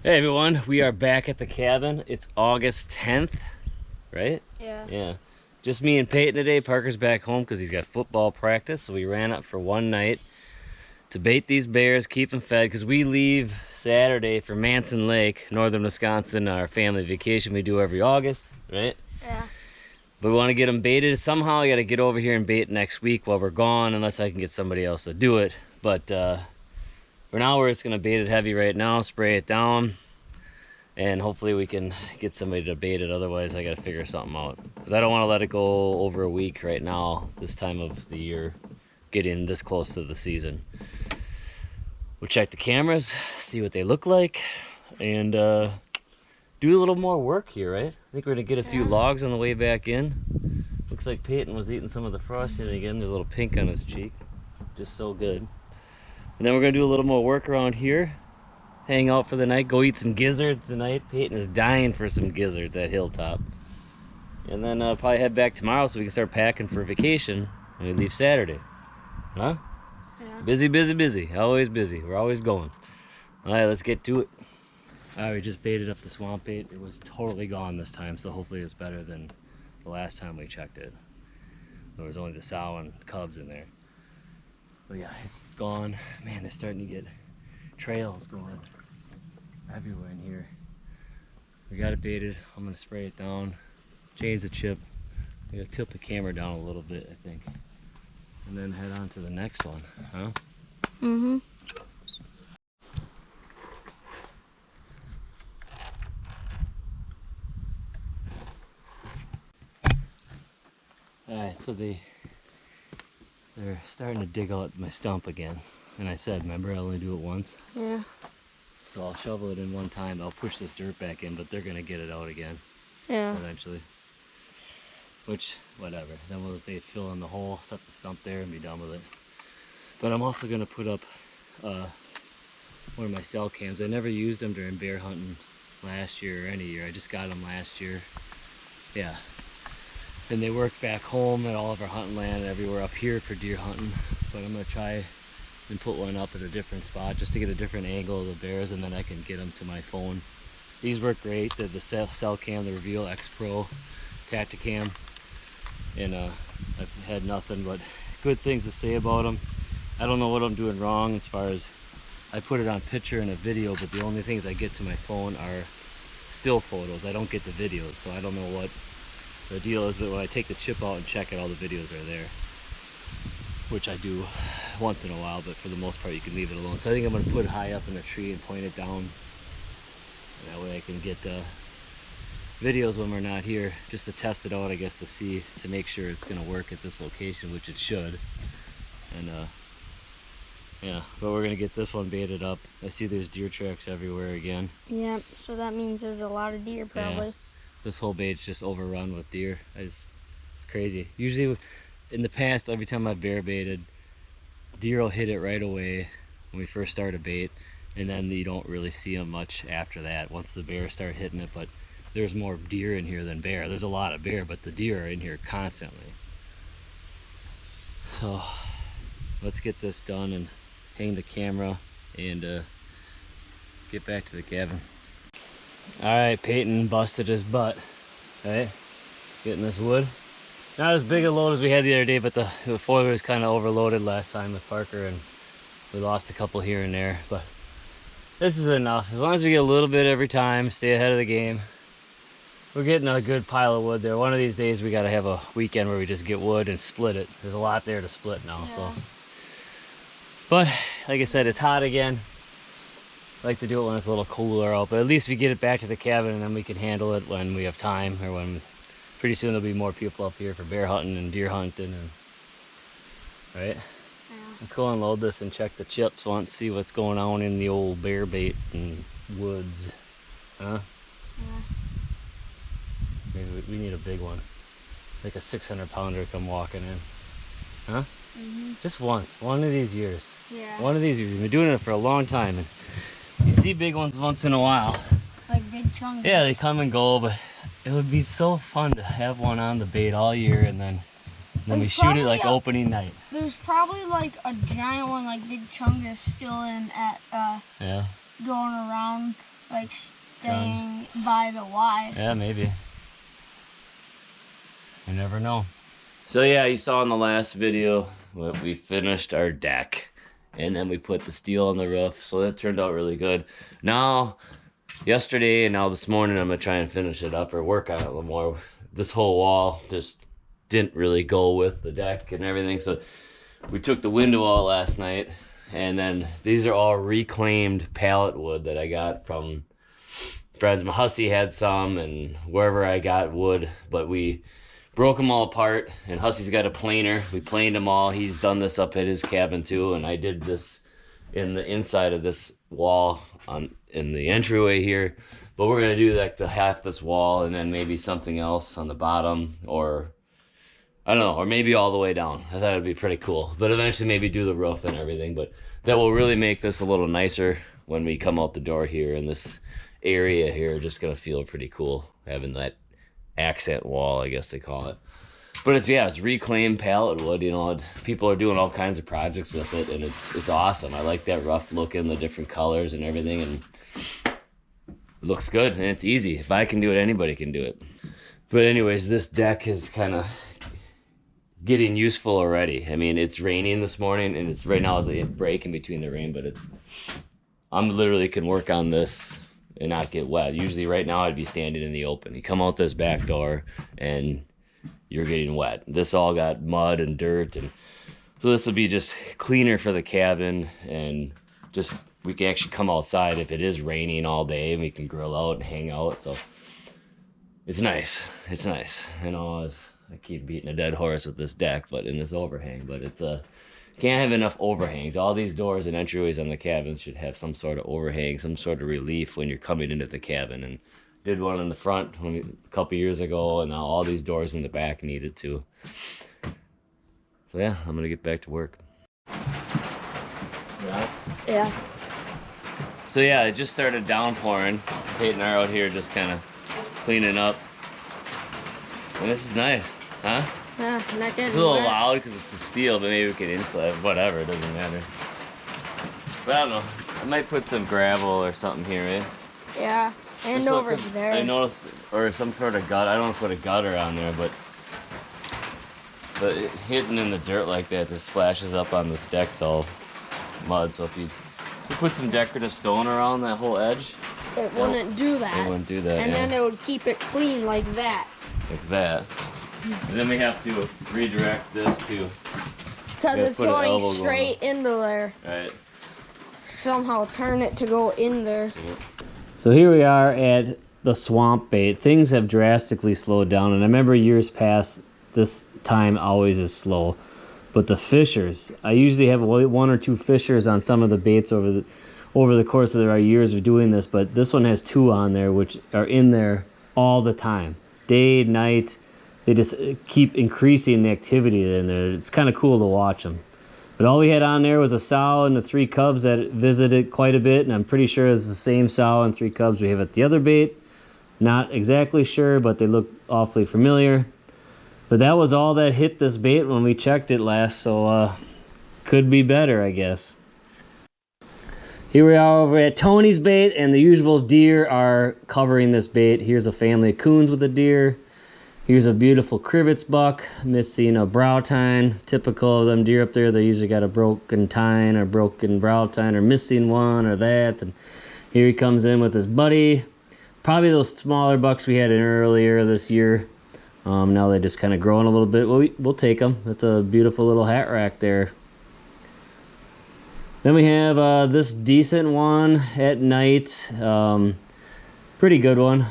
Hey everyone, we are back at the cabin. It's August 10th, right? Yeah. Yeah. Just me and Peyton today. Parker's back home because he's got football practice, so we ran up for one night to bait these bears, keep them fed, because we leave Saturday for Manson Lake, northern Wisconsin, our family vacation we do every August, right? Yeah. But we want to get them baited. Somehow I got to get over here and bait next week while we're gone, unless I can get somebody else to do it. But for now, we're just going to bait it heavy right now, spray it down. And hopefully we can get somebody to bait it. Otherwise I gotta figure something out, because I don't want to let it go over a week right now, this time of the year, getting this close to the season. We'll check the cameras, see what they look like, and do a little more work here, right? I think we're gonna get a few logs on the way back in. Looks like Peyton was eating some of the frosting again. There's a little pink on his cheek, just so good. And then we're gonna do a little more work around here, hang out for the night, go eat some gizzards tonight. Peyton is dying for some gizzards at Hilltop. And then probably head back tomorrow so we can start packing for vacation when we leave Saturday. Huh? Yeah. Busy, busy, busy. Always busy. We're always going. All right, let's get to it. All right, we just baited up the swamp bait. It was totally gone this time, so hopefully it's better than the last time we checked it. There was only the sow and cubs in there. But yeah, it's gone. Man, they're starting to get trails going everywhere in here. We got it baited. I'm gonna spray it down, change the chip. I'm gonna tilt the camera down a little bit, I think, and then head on to the next one, huh? Mm-hmm. All right, so they're starting to dig out my stump again. And I said, remember, I only do it once. Yeah. So I'll shovel it in one time. I'll push this dirt back in, but they're gonna get it out again Yeah. eventually. Which, whatever. Then they fill in the hole, set the stump there, and be done with it. But I'm also gonna put up one of my cell cams. I never used them during bear hunting last year or any year. I just got them last year. Yeah. And they work back home at all of our hunting land, everywhere up here for deer hunting. But I'm gonna try and put one up at a different spot just to get a different angle of the bears, and then I can get them to my phone. These work great. The cell cam, the Reveal X Pro Tacticam, and I've had nothing but good things to say about them. I don't know what I'm doing wrong as far as I put it on picture and a video, but the only things I get to my phone are still photos. I don't get the videos, so I don't know what the deal is. But when I take the chip out and check it, all the videos are there, which I do once in a while, but for the most part you can leave it alone. So I think I'm going to put it high up in a tree and point it down, and that way I can get videos when we're not here, just to test it out, I guess, to make sure it's going to work at this location, which it should. And yeah, but we're going to get this one baited up. I see there's deer tracks everywhere again. Yeah, so that means there's a lot of deer probably. Yeah. This whole bait's just overrun with deer. It's crazy. Usually in the past, every time I bear baited, deer will hit it right away when we first start a bait, and then you don't really see them much after that once the bears start hitting it. But there's more deer in here than bear. There's a lot of bear, but the deer are in here constantly. So let's get this done and hang the camera and get back to the cabin. All right, Peyton busted his butt, right? Getting this wood. Not as big a load as we had the other day, but the foiler was kind of overloaded last time with Parker, and we lost a couple here and there. But this is enough. As long as we get a little bit every time, stay ahead of the game. We're getting a good pile of wood there. One of these days we got to have a weekend where we just get wood and split it. There's a lot there to split now. Yeah. So, but like I said, it's hot again. I like to do it when it's a little cooler out, but at least we get it back to the cabin, and then we can handle it when we have time, or when pretty soon there'll be more people up here for bear hunting and deer hunting, and right? Yeah. Let's go unload this and check the chips once, see what's going on in the old bear bait and woods. Huh? Yeah. Maybe we need a big one, like a 600-pounder come walking in. Huh? Mm-hmm. Just once, one of these years. Yeah. One of these years. We've been doing it for a long time, and you see big ones once in a while. Like big chunks. Yeah, they come and go, but it would be so fun to have one on the bait all year, and then we shoot it like opening night. There's probably like a giant one, like Big Chungus, still in at Yeah. going around like like staying by the Y. Yeah, maybe. You never know. So yeah, you saw in the last video we finished our deck, and then we put the steel on the roof, so that turned out really good. Now, yesterday and now this morning, I'm gonna try and finish it up or work on it a little more. This whole wall just didn't really go with the deck and everything, so we took the window out last night, and then these are all reclaimed pallet wood that I got from friends. My hussy had some, and wherever I got wood, but we broke them all apart, and Hussy's got a planer. We planed them all. He's done this up at his cabin too, and I did this in the inside of this wall in the entryway here. But we're gonna do like the half this wall, and then maybe something else on the bottom, or I don't know, or maybe all the way down. I thought it'd be pretty cool. But eventually maybe do the roof and everything. But that will really make this a little nicer when we come out the door here, and this area here just gonna feel pretty cool having that accent wall, I guess they call it. But it's reclaimed pallet wood. You know, people are doing all kinds of projects with it, and it's awesome. I like that rough look and the different colors and everything, and it looks good, and it's easy. If I can do it, anybody can do it. But anyways, this deck is kind of getting useful already. I mean, it's raining this morning, and it's right now is a break in between the rain, but I'm literally can work on this and not get wet. Usually right now I'd be standing in the open. You come out this back door and you're getting wet. This all got mud and dirt, and so this will be just cleaner for the cabin, and just we can actually come outside if it is raining all day, and we can grill out and hang out. So it's nice. It's nice. I know I keep beating a dead horse with this deck, but in this overhang, but it's can't have enough overhangs. All these doors and entryways on the cabin should have some sort of overhang, some sort of relief when you're coming into the cabin. And did one in the front a couple years ago, and now all these doors in the back needed to. So yeah, I'm gonna get back to work. Yeah. So yeah, it just started downpouring. Peyton and I are out here just kind of cleaning up. And this is nice, huh? Yeah, not good. It's a little loud because it's the steel, but maybe we can insulate. Whatever, it doesn't matter. But I don't know. I might put some gravel or something here, eh? Yeah, and Just over 'cause there. I noticed, or some sort of gutter. I don't want to put a gutter on there, but hitting in the dirt like that just splashes up on this deck's all mud. So if you put some decorative stone around that whole edge, It wouldn't do that. it wouldn't do that. And yeah. then it would keep it clean like that. Like that. And then we have to redirect this to Because Yeah, it's put an elbow going going straight into there. right. Somehow turn it to go in there. So here we are at the swamp bait. Things have drastically slowed down, and I remember years past this time always is slow. But the fishers, I usually have one or two fishers on some of the baits over the course of our years of doing this, but this one has two on there, which are in there all the time, day, night. They just keep increasing the activity in there. It's kind of cool to watch them. But all we had on there was a sow and the 3 cubs that visited quite a bit, and I'm pretty sure it's the same sow and 3 cubs we have at the other bait. Not exactly sure, but they look awfully familiar. But that was all that hit this bait when we checked it last, so could be better, I guess. Here we are over at Tony's bait, and the usual deer are covering this bait. Here's a family of coons with a deer. Here's a beautiful crivets buck missing a brow tine. Typical of them deer up there, they usually got a broken tine or broken brow tine or missing one or that. And here he comes in with his buddy. Probably those smaller bucks we had in earlier this year. Now they're just kind of growing a little bit. We'll take them. That's a beautiful little hat rack there. Then we have this decent one at night. Pretty good one.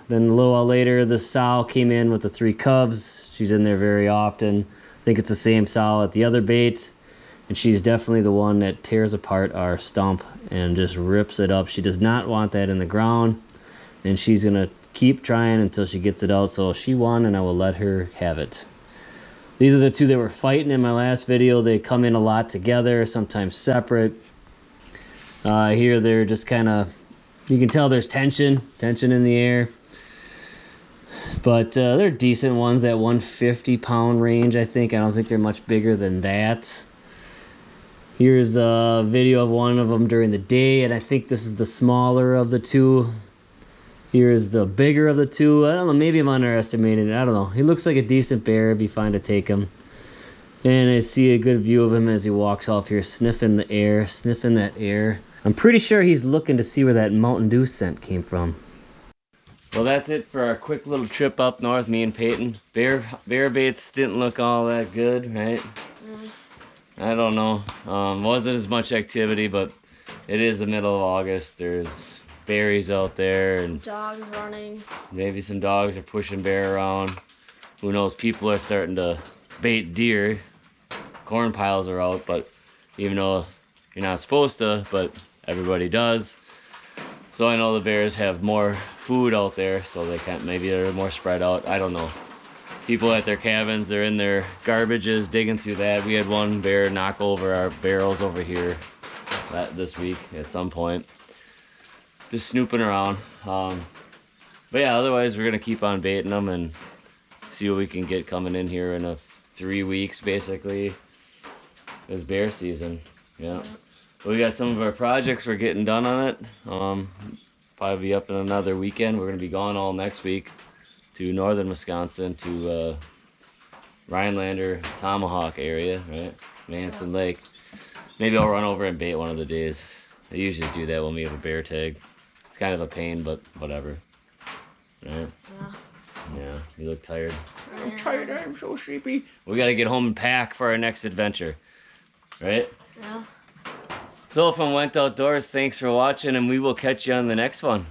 Then a little while later, the sow came in with the 3 cubs. She's in there very often. I think it's the same sow at the other bait. And she's definitely the one that tears apart our stump and just rips it up. She does not want that in the ground. And she's going to keep trying until she gets it out. So she won, and I will let her have it. These are the 2 that were fighting in my last video. They come in a lot together, sometimes separate. Here they're just kind of, you can tell there's tension in the air. But they're decent ones, that 150-pound range, I think. I don't think they're much bigger than that. Here's a video of one of them during the day, and I think this is the smaller of the two. Here's the bigger of the two. I don't know, maybe I'm underestimating it. I don't know. He looks like a decent bear. It'd be fine to take him. And I see a good view of him as he walks off here, sniffing the air, sniffing that air. I'm pretty sure he's looking to see where that Mountain Dew scent came from. Well, that's it for our quick little trip up north, me and Peyton. Bear baits didn't look all that good, right? I don't know. Wasn't as much activity, but it is the middle of August. There's berries out there and dogs running. Maybe some dogs are pushing bear around. Who knows? People are starting to bait deer. Corn piles are out, but even though you're not supposed to, but everybody does. So I know the bears have more food out there, so they can't. Maybe they're more spread out. I don't know. People at their cabins, they're in their garbages, digging through that. We had one bear knock over our barrels over here this week at some point. Just snooping around. But yeah, otherwise we're gonna keep on baiting them and see what we can get coming in here in 3 weeks, basically. It's bear season. Yeah. We got some of our projects we're getting done on it. Probably be up in another weekend. We're gonna be gone all next week to northern Wisconsin, to Rhinelander, Tomahawk area, right? Manson Lake. Maybe I'll run over and bait one of the days. I usually do that when we have a bear tag. It's kind of a pain, but whatever. Right? Yeah, you look tired. I'm tired, I'm so sleepy. We gotta get home and pack for our next adventure. Right? Yeah. So from Went Outdoors, thanks for watching, and we will catch you on the next one.